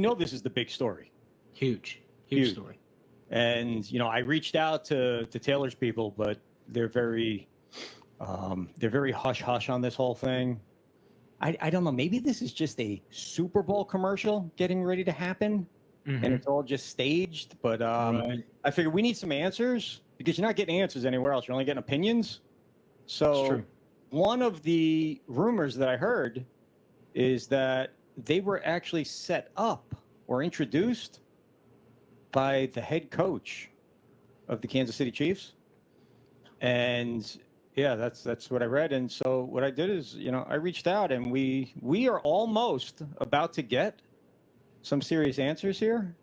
know this is the big story. Huge story. And, I reached out to Taylor's people, but they're very hush-hush on this whole thing. I don't know. Maybe this is just a Super Bowl commercial getting ready to happen, and it's all just staged. But I figure we need some answers because you're not getting answers anywhere else. You're only getting opinions. So one of the rumors that I heard is that they were actually set up or introduced by the head coach of the Kansas City Chiefs. And yeah, that's what I read. And so what I did is, I reached out, and we are almost about to get some serious answers here,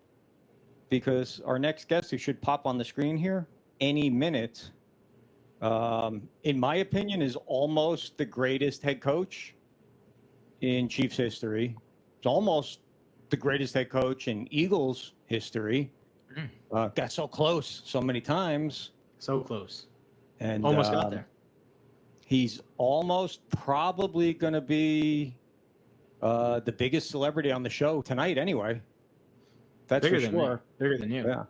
because our next guest, who should pop on the screen here any minute, in my opinion, is almost the greatest head coach in Chiefs history. It's almost the greatest head coach in Eagles history. Got so close so many times. So close. And almost got there. He's almost probably going to be the biggest celebrity on the show tonight anyway. That's bigger for sure. Bigger than you. Yeah.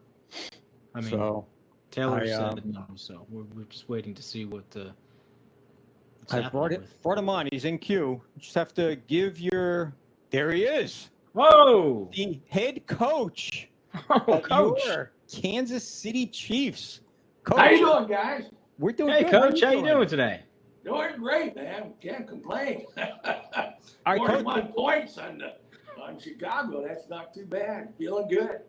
I mean, so Taylor said no, so we're just waiting to see what I brought him on. He's in queue. You just have to give your... There he is. Whoa! The head coach Coach. Your Kansas City Chiefs. Coach, how you doing, guys? We're doing good. Hey, Coach, how you doing today? Doing great, man. Can't complain. All right, 41 points on Chicago. That's not too bad. Feeling good.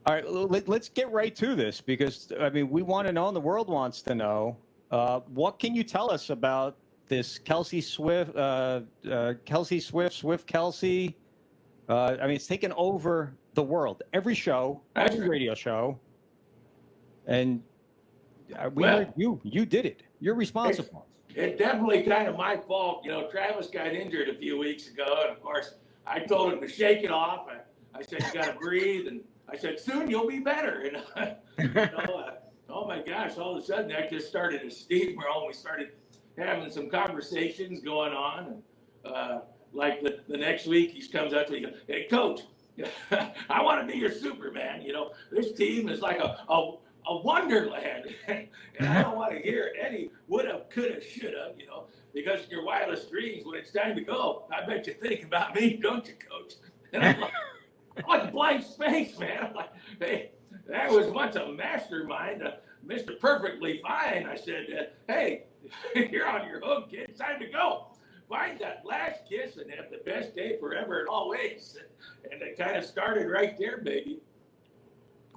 All right, let's get right to this, because, we want to know, and the world wants to know, what can you tell us about this Kelce-Swift, Swift-Kelce? It's taken over the world. Every show, every radio show. And we heard you did it. You're responsible. It's definitely kind of my fault. Travis got injured a few weeks ago, and of course, I told him to shake it off. I said, you got to breathe, and I said, soon you'll be better. And oh my gosh, all of a sudden that just started to steamroll. We started having some conversations going on. And, like the next week, he comes up to me, hey, Coach, I want to be your Superman. This team is like a wonderland. And I don't want to hear any woulda, coulda, shoulda, because your wildest dreams, when it's time to go, I bet you think about me, don't you, Coach? And I'm like a blank space, man. I'm like, hey, that was once a mastermind, Mr. Perfectly Fine. I said, hey, you're on your hook, kid. It's time to go. Find that last kiss and have the best day forever and always. And it kind of started right there, baby.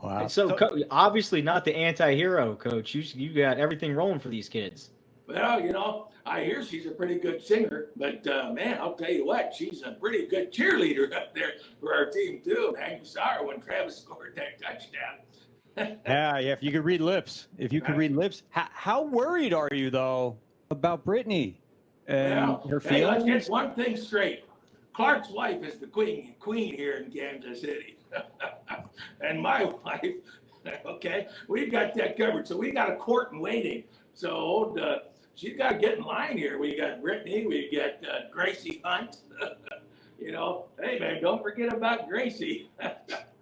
Wow. So obviously not the anti-hero, Coach. You got everything rolling for these kids. Well, I hear she's a pretty good singer, but man, I'll tell you what, she's a pretty good cheerleader up there for our team too. Man, you saw her when Travis scored that touchdown. yeah. If you could read lips, how worried are you though about Brittany and her feelings? Hey, let's get one thing straight. Clark's wife is the queen here in Kansas City. And my wife, okay, we've got that covered. So we got a court in waiting. So she's got to get in line here. We got Brittany, we got Gracie Hunt. Hey man, don't forget about Gracie.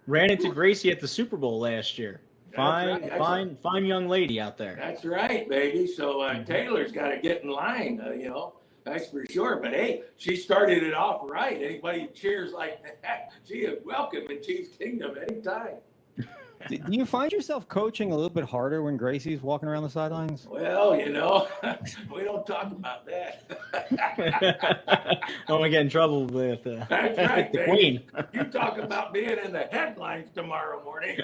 Ran into Gracie at the Super Bowl last year. Fine young lady out there. That's right, baby. So Taylor's got to get in line, that's for sure. But hey, she started it off right. Anybody who cheers like that, she is welcome in Chiefs Kingdom anytime. Do you find yourself coaching a little bit harder when Gracie's walking around the sidelines? Well, we don't talk about that. Don't get in trouble with that's right, the baby. Queen. You talk about being in the headlines tomorrow morning.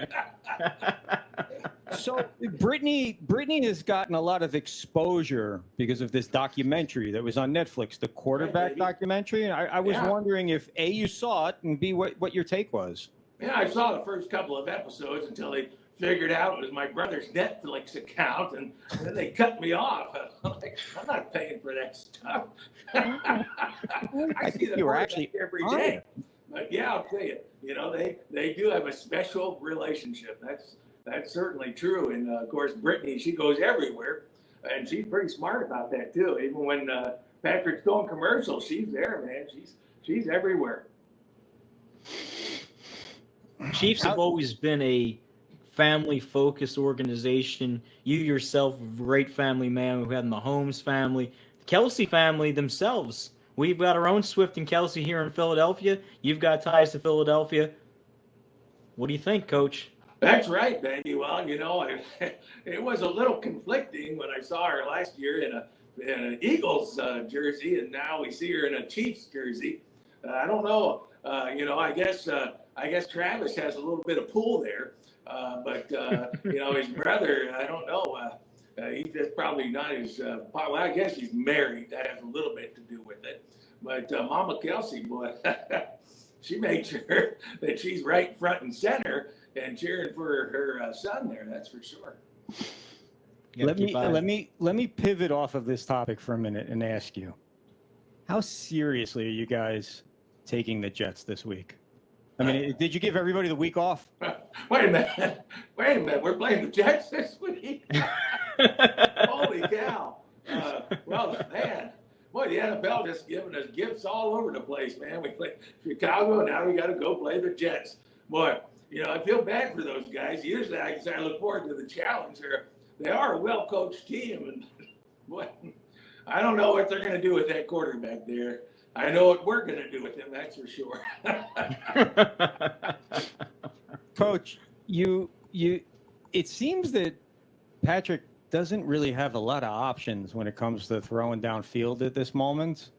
So Brittany has gotten a lot of exposure because of this documentary that was on Netflix, the quarterback documentary. And I was wondering if A, you saw it, and B, what your take was. Yeah, I saw the first couple of episodes until they figured out it was my brother's Netflix account, and then they cut me off. I'm like, I'm not paying for that stuff. I see the actually every day. But yeah, I'll tell you, they do have a special relationship. That's certainly true. And of course, Brittany, she goes everywhere, and she's pretty smart about that too. Even when Patrick's going commercial, she's there, man. She's everywhere. Chiefs have always been a family-focused organization. You yourself, a great family man. We had the Mahomes family, the Kelce family themselves. We've got our own Swift and Kelce here in Philadelphia. You've got ties to Philadelphia. What do you think, Coach? That's right, baby. Well, it was a little conflicting when I saw her last year in an Eagles jersey, and now we see her in a Chiefs jersey. I don't know. I guess Travis has a little bit of pull there, but his brother, I don't know. That's probably not his. Well, I guess he's married. That has a little bit to do with it. But Mama Kelce, boy, she made sure that she's right front and center and cheering for her son there. That's for sure. Let me pivot off of this topic for a minute and ask you, how seriously are you guys taking the Jets this week? I mean, did you give everybody the week off? Wait a minute. We're playing the Jets this week. Holy cow. Well, man. Boy, the NFL just giving us gifts all over the place, man. We play Chicago, and now we got to go play the Jets. Boy, I feel bad for those guys. Usually I look forward to the challenge. They are a well-coached team, and boy, I don't know what they're going to do with that quarterback there. I know what we're going to do with him, that's for sure. Coach, it seems that Patrick doesn't really have a lot of options when it comes to throwing downfield at this moment.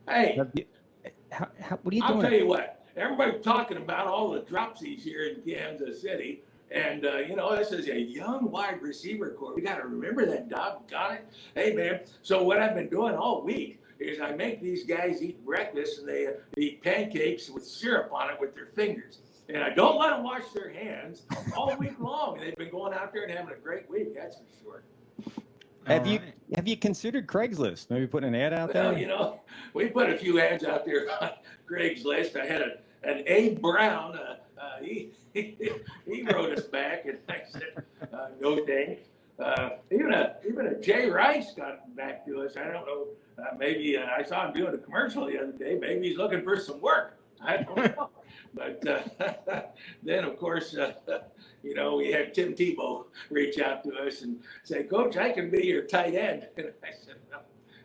Hey, what are you doing? I'll tell you what. Everybody's talking about all the dropsies here in Kansas City. And, this is a young wide receiver core. We got to remember that, Doc. Got it? Hey, man. So what I've been doing all week is I make these guys eat breakfast, and they eat pancakes with syrup on it with their fingers. And I don't let them wash their hands all week long. And they've been going out there and having a great week, that's for sure. Have you considered Craigslist? Maybe putting an ad out there? Well, we put a few ads out there on Craigslist. I had an Abe Brown. He wrote us back, and I said, no thanks. Even a Jay Rice got back to us. I don't know. Maybe I saw him doing a commercial the other day. Maybe he's looking for some work. I don't know. But then, of course, we had Tim Tebow reach out to us and say, Coach, I can be your tight end. And I said, no,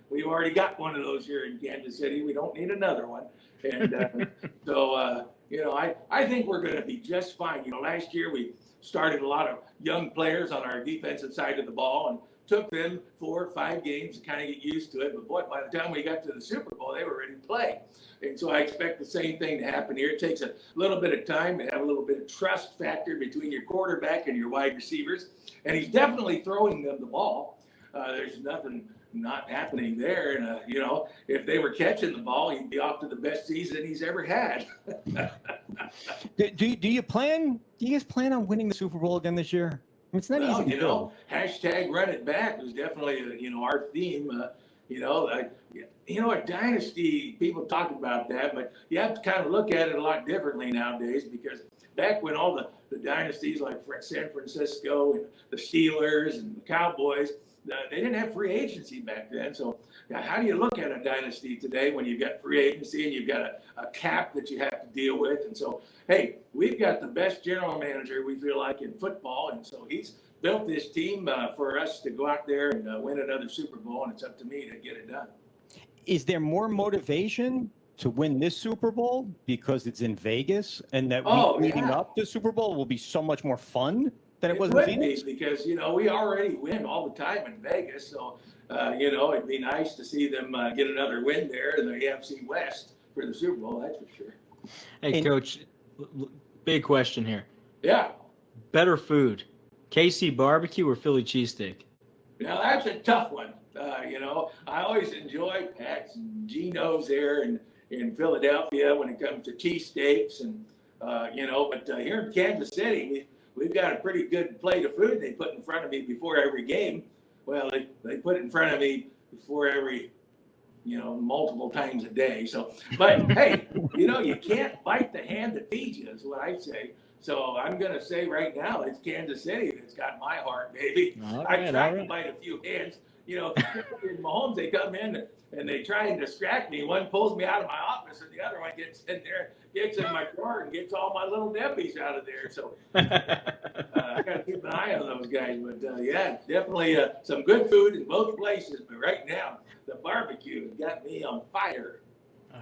we've already got one of those here in Kansas City. We don't need another one. And so, I think we're going to be just fine. Last year we started a lot of young players on our defensive side of the ball and took them 4 or 5 games to kind of get used to it. But boy, by the time we got to the Super Bowl, they were ready to play. And so I expect the same thing to happen here. It takes a little bit of time to have a little bit of trust factor between your quarterback and your wide receivers. And he's definitely throwing them the ball. There's nothing not happening there. And, if they were catching the ball, he'd be off to the best season he's ever had. Do you guys plan on winning the Super Bowl again this year? It's not easy to do. Hashtag run it back was definitely, our theme. A dynasty, people talk about that, but you have to kind of look at it a lot differently nowadays, because back when all the dynasties like San Francisco and the Steelers and the Cowboys, they didn't have free agency back then. So how do you look at a dynasty today when you've got free agency and you've got a cap that you have to deal with? And so, hey, we've got the best general manager, we feel like, in football. And so he's built this team for us to go out there and win another Super Bowl, and it's up to me to get it done. Is there more motivation to win this Super Bowl because it's in Vegas, and that leading up to Super Bowl will be so much more fun than it was in Phoenix? Because, we already win all the time in Vegas. So, it'd be nice to see them get another win there in the AFC West for the Super Bowl, that's for sure. Hey, Coach, big question here. Yeah. Better food, KC barbecue or Philly cheesesteak? Now, that's a tough one. I always enjoy Pat's and Gino's there in Philadelphia when it comes to cheesesteaks. And, but here in Kansas City, we've got a pretty good plate of food they put in front of me before every game. Well, they put it in front of me before every, multiple times a day. So, but hey, you can't bite the hand that feeds you, is what I say. So I'm going to say right now, it's Kansas City that's got my heart, baby. I tried to bite a few hands Mahomes, they come in and they try and distract me. One pulls me out of my office, and the other one gets in there, gets in my drawer, and gets all my little Debbies out of there. So I got to keep an eye on those guys. But yeah, definitely some good food in both places. But right now, the barbecue has got me on fire.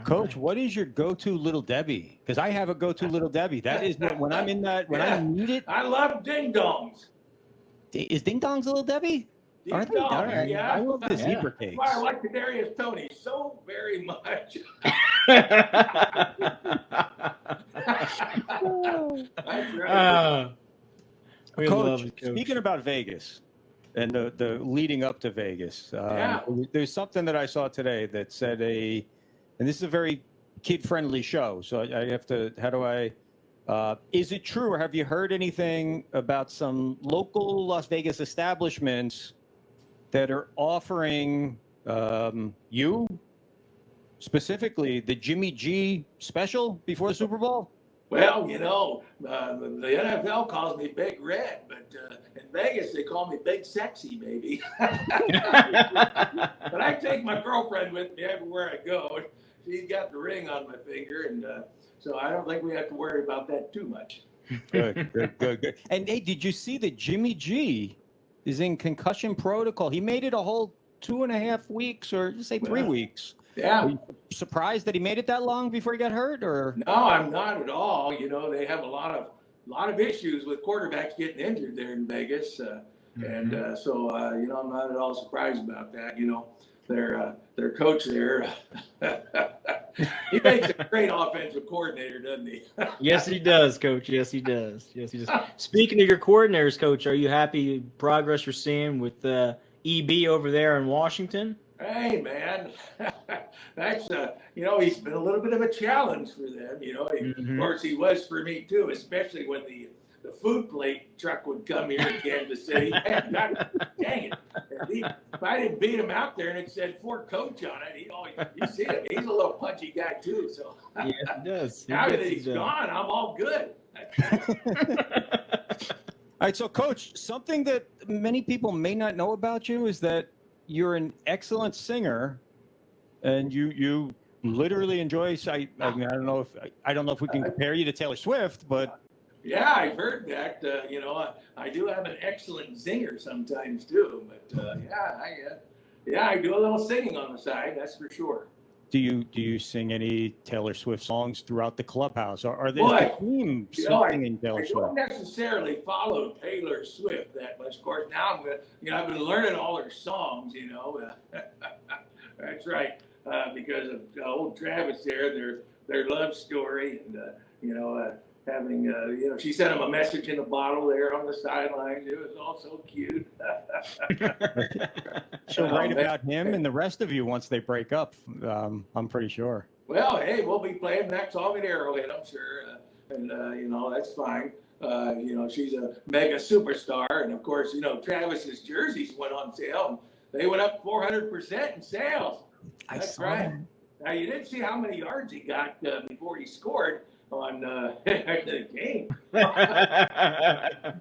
Coach, what is your go-to Little Debbie? Because I have a go-to Little Debbie. That is when I'm in that, when I need it. I love ding dongs. Is Ding Dongs a Little Debbie? Ding Are they? dongs, All right. yeah. I love the zebra cakes. That's why I like the Darius Tony so very much. That's right. Coach, speaking about Vegas and the leading up to Vegas, there's something that I saw today that said and this is a very kid-friendly show, so I have to, is it true, or have you heard anything about some local Las Vegas establishments that are offering you, specifically, the Jimmy G special before the Super Bowl? Well, the NFL calls me Big Red, but in Vegas they call me Big Sexy, baby. But I take my girlfriend with me everywhere I go. She's got the ring on my finger, and so I don't think we have to worry about that too much. Good. And hey, did you see that Jimmy G is in concussion protocol? He made it a whole 2.5 weeks, or just say 3 weeks. Yeah. Are you surprised that he made it that long before he got hurt, or? No, I'm not at all. They have a lot of issues with quarterbacks getting injured there in Vegas, and so I'm not at all surprised about that. Their coach there, he makes a great offensive coordinator, doesn't he? Yes, he does, Coach. Yes, he does. Speaking of your coordinators, Coach, are you happy progress you're seeing with EB over there in Washington? Hey, man, that's he's been a little bit of a challenge for them. Of course, he was for me too, especially when the food plate truck would come here in Kansas City. Man, dang it! If I didn't beat him out there and it said "for Coach" on it, you see him. He's a little punchy guy too. So yes, he does. Now that he's gone, I'm all good. All right, so Coach, something that many people may not know about you is that you're an excellent singer, and you literally enjoy. I don't know if we can compare you to Taylor Swift, but yeah, I've heard that. I do have an excellent singer sometimes too. But I do a little singing on the side. That's for sure. Do you sing any Taylor Swift songs throughout the clubhouse? Are there the team singing Taylor Swift? I don't necessarily follow Taylor Swift that much. Of course, now I've been learning all her songs. That's right, because of old Travis there, their love story, and having she sent him a message in a bottle there on the sidelines. It was all so cute. She'll write about him and the rest of you once they break up. I'm pretty sure. Well, hey, we'll be playing that song at Arrowhead, I'm sure, and that's fine. She's a mega superstar, and of course, Travis's jerseys went on sale, and they went up 400% in sales. That's right. Now you didn't see how many yards he got before he scored on the game.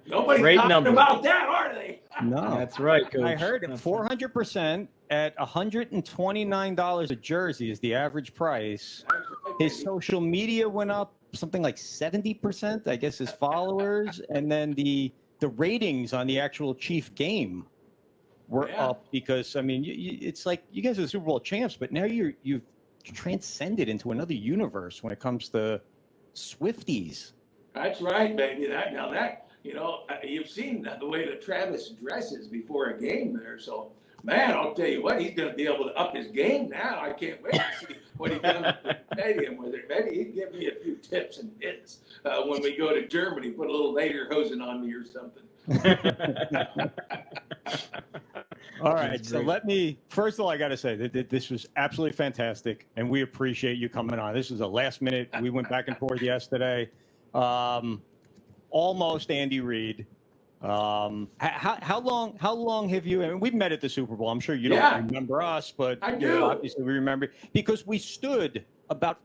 Nobody's talking about that, are they? No, that's right, Coach. I heard 400% at $129 a jersey is the average price. His social media went up something like 70%, I guess, his followers, and then the ratings on the actual Chief game were up because it's like you guys are the Super Bowl champs, but now you've transcended into another universe when it comes to Swifties. That's right, baby. You've seen the way that Travis dresses before a game there. So, man, I'll tell you what, he's going to be able to up his game now. I can't wait to see what he does at the stadium with it. Maybe he'd give me a few tips and hints when we go to Germany. Put a little lederhosen on me or something. All right, so first of all, I got to say that this was absolutely fantastic, and we appreciate you coming on. This was a last minute. We went back and forth yesterday. Almost Andy Reid. How long have you? I mean, we've met at the Super Bowl. I'm sure you don't remember us, but I do. Obviously we remember because we stood about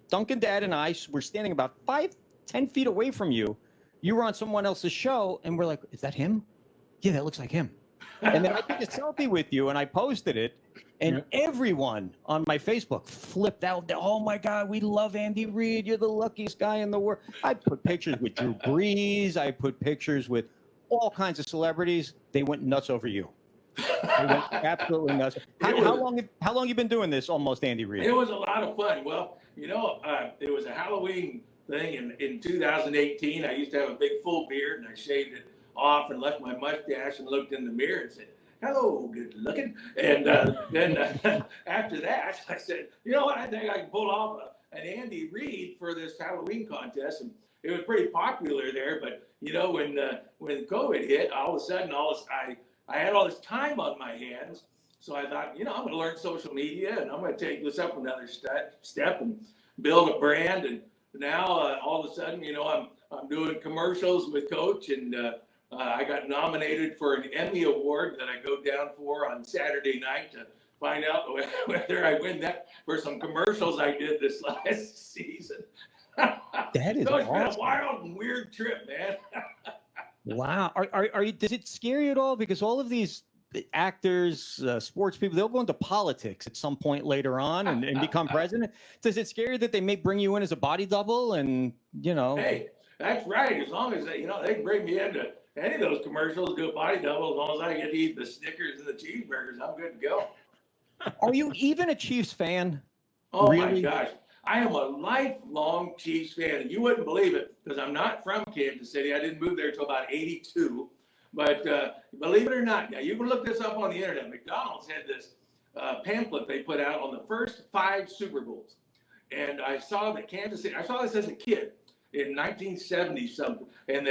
Duncan, Dad, and I were standing about 5-10 feet away from you. You were on someone else's show, and we're like, "Is that him? Yeah, that looks like him." And then I took a selfie with you and I posted it. And everyone on my Facebook flipped out. Oh my God, we love Andy Reid. You're the luckiest guy in the world. I put pictures with Drew Brees. I put pictures with all kinds of celebrities. They went nuts over you. They went absolutely nuts. How long you been doing this? Almost, Andy Reid. It was a lot of fun. Well, it was a Halloween thing in 2018. I used to have a big full beard, and I shaved it off and left my mustache and looked in the mirror and said, "Hello, good looking." And then after that, I said, "You know what? I think I can pull off an Andy Reid for this Halloween contest." And it was pretty popular there. But when COVID hit, all of a sudden, I had all this time on my hands. So I thought, I'm going to learn social media, and I'm going to take this up another step and build a brand. And now all of a sudden, I'm doing commercials with Coach, and I got nominated for an Emmy Award that I go down for on Saturday night to find out whether I win that for some commercials I did this last season. That is so it's awesome. been a wild and weird trip, man. Wow. Are you? Does it scare you at all? Because all of these actors, sports people, they'll go into politics at some point later on and become president. Does it scare you that they may bring you in as a body double? And Hey, that's right. As long as they can bring me into any of those commercials, do a body double. As long as I get to eat the Snickers and the cheeseburgers, I'm good to go. Are you even a Chiefs fan? Oh Really? my gosh. I am a lifelong Chiefs fan, and you wouldn't believe it because I'm not from Kansas City. I didn't move there until about 82. But believe it or not, now you can look this up on the internet. McDonald's had this pamphlet they put out on the first 5 Super Bowls. And I saw that Kansas City, I saw this as a kid in 1970 something. And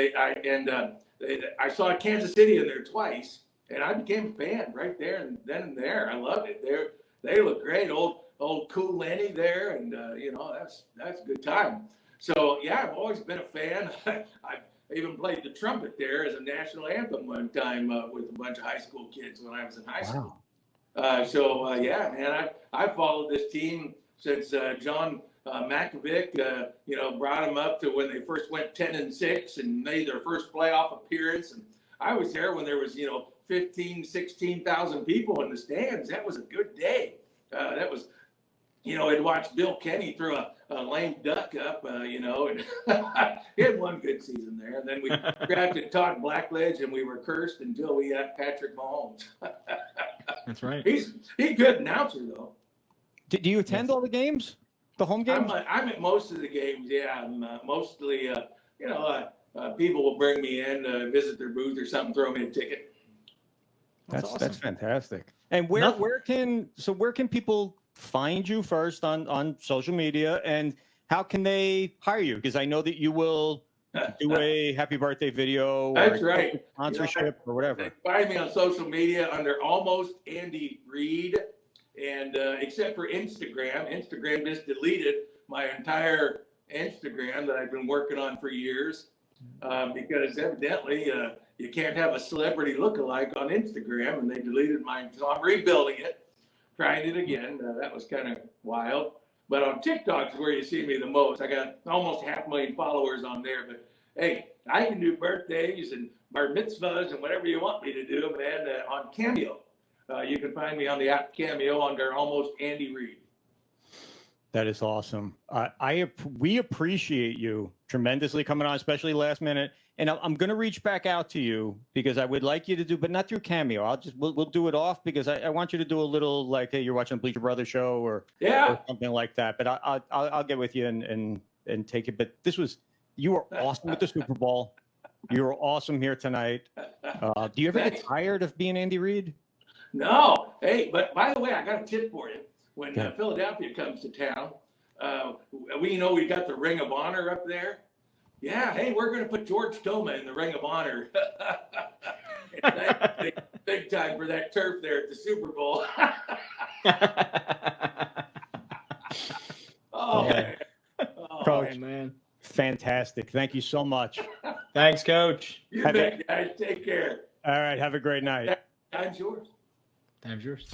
I saw Kansas City in there twice, and I became a fan right there and then and there. I loved it. They look great. Old cool Lenny there, and that's a good time. So yeah, I've always been a fan. I've even played the trumpet there as a national anthem one time with a bunch of high school kids when I was in high school. Yeah, man, I followed this team since John Malkovich, brought them up to when they first went 10-6 and made their first playoff appearance. And I was there when there was 15, 16,000 people in the stands. That was a good day. That was. I'd watched Bill Kenny throw a lame duck up, and he had one good season there. And then we drafted Todd Blackledge, and we were cursed until we got Patrick Mahomes. That's right. He's a good announcer, though. Do you attend all the games? The home games? I'm at most of the games, yeah. I'm mostly, people will bring me in, visit their booth or something, throw me a ticket. That's awesome. That's fantastic. And where can people find you first on social media, and how can they hire you? Because I know that you will do a happy birthday video. That's right. Sponsorship or whatever. Find me on social media under almost Andy Reid, and except for Instagram. Instagram just deleted my entire Instagram that I've been working on for years because evidently you can't have a celebrity lookalike on Instagram, and they deleted mine. So I'm rebuilding it. Trying it again. That was kind of wild. But on TikTok is where you see me the most. I got almost 500,000 followers on there. But hey, I can do birthdays and bar mitzvahs and whatever you want me to do, man, on Cameo. You can find me on the app Cameo under almost Andy Reid. That is awesome. We appreciate you tremendously coming on, especially last minute. And I'm going to reach back out to you because I would like you to do, but not through Cameo. We'll do it off because I want you to do a little like, hey, you're watching a Bleacher Brothers show or something like that. But I'll get with you and take it. But you were awesome with the Super Bowl. You were awesome here tonight. Do you ever get tired of being Andy Reid? No. Hey, but by the way, I got a tip for you. When Philadelphia comes to town, we got the Ring of Honor up there. Yeah, hey, we're going to put George Toma in the Ring of Honor. big time for that turf there at the Super Bowl. Coach, man. Fantastic. Thank you so much. Thanks, Coach. You bet, guys. Take care. All right. Have a great night. Time's yours. Time's yours.